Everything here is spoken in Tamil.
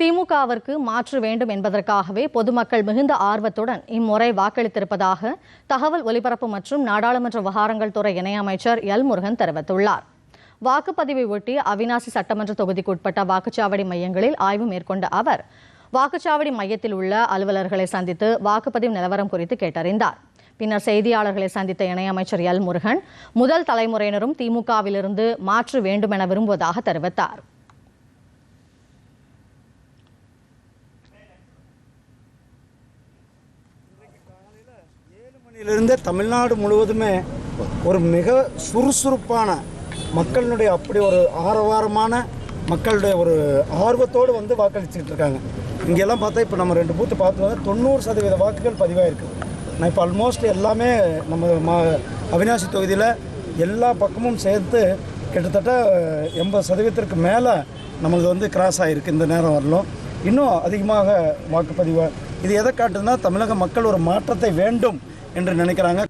திமுகவிற்கு மாற்று வேண்டும் என்பதற்காகவே பொதுமக்கள் மிகுந்த ஆர்வத்துடன் இம்முறை வாக்களித்திருப்பதாக தகவல் ஒலிபரப்பு மற்றும் நாடாளுமன்ற விவகாரங்கள் துறை இணையமைச்சர் எல் முருகன் தெரிவித்துள்ளார். வாக்குப்பதிவை ஒட்டி அவிநாசி சட்டமன்ற தொகுதிக்குட்பட்ட வாக்குச்சாவடி மையங்களில் ஆய்வு மேற்கொண்ட அவர் வாக்குச்சாவடி மையத்தில் உள்ள அலுவலர்களை சந்தித்து வாக்குப்பதிவு நிலவரம் குறித்து கேட்டறிந்தார். பின்னர் செய்தியாளர்களை சந்தித்த இணையமைச்சர் எல் முருகன் முதல் தலைமுறையினரும் திமுகவிலிருந்து மாற்று வேண்டும் என விரும்புவதாக தெரிவித்தார். இருந்து தமிழ்நாடு முழுவதுமே ஒரு மிக சுறுசுறுப்பான மக்களுடைய அப்படி ஒரு ஆரவாரமான மக்களுடைய ஒரு ஆர்வத்தோடு வந்து வாக்களிச்சுட்டு இருக்காங்க. இங்கெல்லாம் பார்த்தா இப்போ நம்ம 2 பூத்து பார்த்து 90% வாக்குகள் பதிவாயிருக்கு. நான் இப்போ ஆல்மோஸ்ட் எல்லாமே நம்ம அவிநாசி தொகுதியில் எல்லா பக்கமும் சேர்த்து கிட்டத்தட்ட 80% மேலே நமக்கு வந்து கிராஸ் ஆகிருக்கு. இந்த நேரம் வரலும் இன்னும் அதிகமாக வாக்குப்பதிவு. இது எதை காட்டுதுன்னா தமிழக மக்கள் ஒரு மாற்றத்தை வேண்டும் என்று நினைக்கிறாங்க.